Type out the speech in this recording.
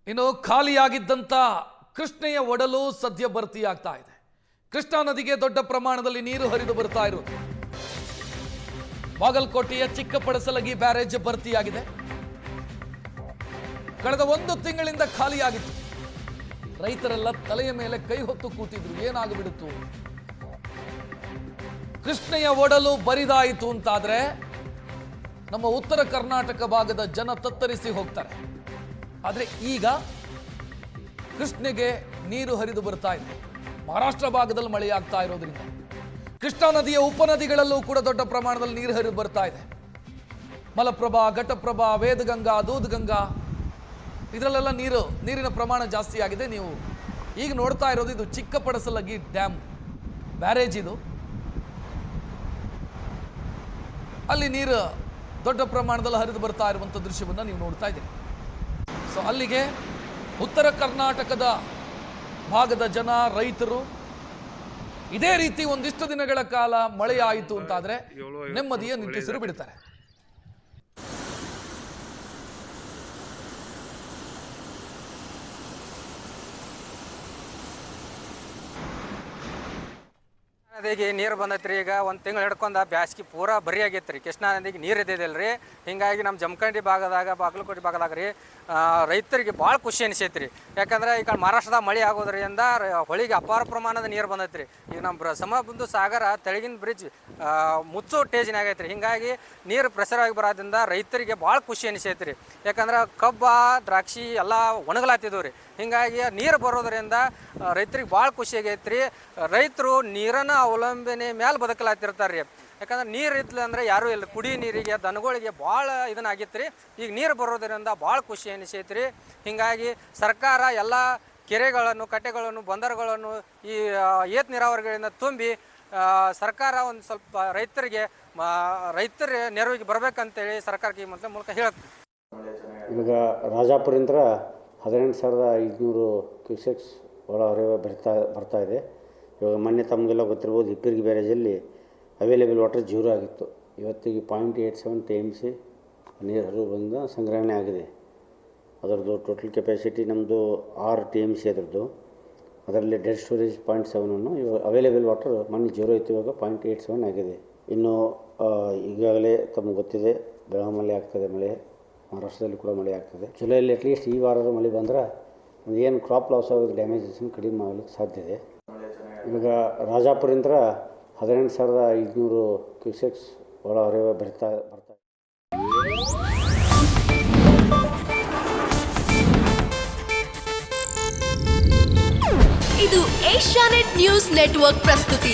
ಇನ್ನು ಖಾಲಿಯಾಗಿದ್ದಂಥ ಕೃಷ್ಣೆಯ ಒಡಲು ಸದ್ಯ ಭರ್ತಿಯಾಗ್ತಾ ಇದೆ. ಕೃಷ್ಣಾ ನದಿಗೆ ದೊಡ್ಡ ಪ್ರಮಾಣದಲ್ಲಿ ನೀರು ಹರಿದು ಬರ್ತಾ ಇರುವುದು. ಬಾಗಲಕೋಟೆಯ ಚಿಕ್ಕಪಡಸಲಗಿ ಬ್ಯಾರೇಜ್ ಭರ್ತಿಯಾಗಿದೆ. ಕಳೆದ 1 ತಿಂಗಳಿಂದ ಖಾಲಿಯಾಗಿತ್ತು. ರೈತರೆಲ್ಲ ತಲೆಯ ಮೇಲೆ ಕೈ ಹೊತ್ತು ಕೂತಿದ್ರು, ಏನಾಗಿಬಿಡುತ್ತು. ಕೃಷ್ಣೆಯ ಒಡಲು ಬರಿದಾಯಿತು ಅಂತಾದ್ರೆ ನಮ್ಮ ಉತ್ತರ ಕರ್ನಾಟಕ ಭಾಗದ ಜನ ತತ್ತರಿಸಿ ಹೋಗ್ತಾರೆ. ಆದರೆ ಈಗ ಕೃಷ್ಣೆಗೆ ನೀರು ಹರಿದು ಬರ್ತಾ ಇದೆ. ಮಹಾರಾಷ್ಟ್ರ ಭಾಗದಲ್ಲಿ ಮಳೆಯಾಗ್ತಾ ಇರೋದ್ರಿಂದ ಕೃಷ್ಣಾ ನದಿಯ ಉಪನದಿಗಳಲ್ಲೂ ಕೂಡ ದೊಡ್ಡ ಪ್ರಮಾಣದಲ್ಲಿ ನೀರು ಹರಿದು ಬರ್ತಾ ಇದೆ. ಮಲಪ್ರಭಾ, ಘಟಪ್ರಭಾ, ವೇದಗಂಗಾ, ದೂದ್ಗಂಗಾ ಇದರಲ್ಲೆಲ್ಲ ನೀರಿನ ಪ್ರಮಾಣ ಜಾಸ್ತಿ ಆಗಿದೆ. ನೀವು ಈಗ ನೋಡ್ತಾ ಇರೋದು ಇದು ಚಿಕ್ಕಪಡಸಲಗಿ ಡ್ಯಾಮ್ ಬ್ಯಾರೇಜ್. ಇದು ಅಲ್ಲಿ ನೀರು ದೊಡ್ಡ ಪ್ರಮಾಣದಲ್ಲಿ ಹರಿದು ಬರ್ತಾ ಇರುವಂಥ ದೃಶ್ಯವನ್ನು ನೀವು ನೋಡ್ತಾ ಇದ್ದೀರಿ. ಸೊ ಅಲ್ಲಿಗೆ ಉತ್ತರ ಕರ್ನಾಟಕದ ಭಾಗದ ಜನ, ರೈತರು ಇದೇ ರೀತಿ ಒಂದಿಷ್ಟು ದಿನಗಳ ಕಾಲ ಮಳೆ ಆಯಿತು ಅಂತಾದ್ರೆ ನೆಮ್ಮದಿಯ ನಿಟ್ಟುಸಿರು ಬಿಡ್ತಾರೆ. ನದಿಗೆ ನೀರು ಬಂದೈತ್ರಿ. ಈಗ 1 ತಿಂಗಳು ಹಿಡ್ಕೊಂಡ ಬ್ಯಾಸ್ಗಿ ಪೂರಾ ಬರಿ ಆಗೈತ್ರಿ. ಕೃಷ್ಣಾ ನದಿಗೆ ನೀರು ಇದ್ದಿದ್ದಿಲ್ರಿ. ಹಿಂಗಾಗಿ ನಮ್ಮ ಜಮಖಂಡಿ ಭಾಗದಾಗ, ಬಾಗಲಕೋಟೆ ಭಾಗದಾಗ ರೀ ರೈತರಿಗೆ ಭಾಳ ಖುಷಿ ಅನಿಸೈತ್ರಿ. ಯಾಕಂದ್ರೆ ಈಗ ಮಹಾರಾಷ್ಟ್ರದಾಗ ಮಳೆ ಆಗೋದ್ರಿಂದ ಹೊಳಿಗೆ ಅಪಾರ ಪ್ರಮಾಣದ ನೀರು ಬಂದೈತ್ರಿ. ಈಗ ನಮ್ಮ ಸಮಬಂಧು ಸಾಗರ ತೆಳಗಿನ ಬ್ರಿಡ್ಜ್ ಮುಚ್ಚೋ ಟೇಜ್ನಾಗ ಐತ್ರಿ. ಹಿಂಗಾಗಿ ನೀರು ಪ್ರಸಾರವಾಗಿ ಬರೋದ್ರಿಂದ ರೈತರಿಗೆ ಭಾಳ ಖುಷಿ ಅನಿಸೈತ್ರಿ. ಯಾಕಂದ್ರೆ ಕಬ್ಬ, ದ್ರಾಕ್ಷಿ ಎಲ್ಲ ಒಣಗಲಾತಿದ್ವು ರೀ. ಹಿಂಗಾಗಿ ನೀರು ಬರೋದ್ರಿಂದ ರೈತರಿಗೆ ಭಾಳ ಖುಷಿ ಆಗೈತ್ರಿ. ರೈತರು ನೀರನ್ನು ಅವಲಂಬನೆ ಮೇಲೆ ಬದುಕಲಾತಿರ್ತಾರೆ ರೀ. ಯಾಕಂದ್ರೆ ನೀರು ಇದ್ಲ ಅಂದ್ರೆ ಯಾರೂ ಇಲ್ಲ. ಕುಡಿ ನೀರಿಗೆ, ದನಗಳಿಗೆ ಭಾಳ ಇದನ್ನಾಗಿತ್ತು ರೀ. ಈಗ ನೀರು ಬರೋದ್ರಿಂದ ಭಾಳ ಖುಷಿ ಅನಿಸೈತ್ರಿ. ಹಿಂಗಾಗಿ ಸರ್ಕಾರ ಎಲ್ಲ ಕೆರೆಗಳನ್ನು, ಕಟ್ಟೆಗಳನ್ನು, ಬಂದರುಗಳನ್ನು ಈ ಏತ ನೀರಾವರಿಗಳಿಂದ ತುಂಬಿ ಸರ್ಕಾರ ಒಂದು ಸ್ವಲ್ಪ ರೈತರ ನೆರವಿಗೆ ಬರಬೇಕಂತೇಳಿ ಸರ್ಕಾರಕ್ಕೆ ಈ ಮೂಲಕ ಹೇಳುತ್ತೆ. ಈಗ ರಾಜಾಪುರಿಂದ 18,500 ಕ್ಯೂಸೆಕ್ಸ್ ಒಳ ಹೊರಗೆ ಬರ್ತಾ ಇದೆ. ಇವಾಗ ಮೊನ್ನೆ ತಮಗೆಲ್ಲ ಗೊತ್ತಿರ್ಬೋದು, ಹಿಪ್ಪರ್ಗಿ ಬ್ಯಾರೇಜಲ್ಲಿ ಅವೈಲೇಬಲ್ ವಾಟರ್ 0 ಆಗಿತ್ತು. ಇವತ್ತಿಗೆ 0.87 TMC ನೀರು ಬಂದು ಸಂಗ್ರಹಣೆ ಆಗಿದೆ. ಅದರದ್ದು ಟೋಟಲ್ ಕೆಪಾಸಿಟಿ ನಮ್ಮದು 6 TMC ಅದರದ್ದು. ಅದರಲ್ಲಿ ಡೆಡ್ ಸ್ಟೋರೇಜ್ 0.7. ಇವಾಗ ಅವೈಲೇಬಲ್ ವಾಟರ್ ಮೊನ್ನೆ 0 ಇತ್ತು, ಇವಾಗ 0.87 ಆಗಿದೆ. ಇನ್ನು ಈಗಾಗಲೇ ತಮಗೆ ಗೊತ್ತಿದೆ, ಬೆಳಗಾಮಲ್ಲಿ ಆಗ್ತದೆ ಮಳೆ, ಮಹಾರಾಷ್ಟ್ರದಲ್ಲಿ ಕೂಡ ಮಳೆ ಆಗ್ತದೆ. ಜುಲೈಯಲ್ಲಿ ಅಟ್ಲೀಸ್ಟ್ ಈ ವಾರದ ಮಳೆ ಬಂದರೆ ಏನು ಕ್ರಾಪ್ ಲಾಸ್ ಆಗೋದು, ಡ್ಯಾಮೇಜಸ್ ಕಡಿಮೆ ಆಗಲಿಕ್ಕೆ ಸಾಧ್ಯ ಇದೆ. ಇವಾಗ ರಾಜಾಪುರಿಂದ 18,500 ಕ್ಯೂಸೆಕ್ಸ್ ಒಳ ಹೊರಗೆ ಬರ್ತಾ ಇದು ಏಷ್ಯಾನೆಟ್ ನ್ಯೂಸ್ ನೆಟ್ವರ್ಕ್ ಪ್ರಸ್ತುತಿ.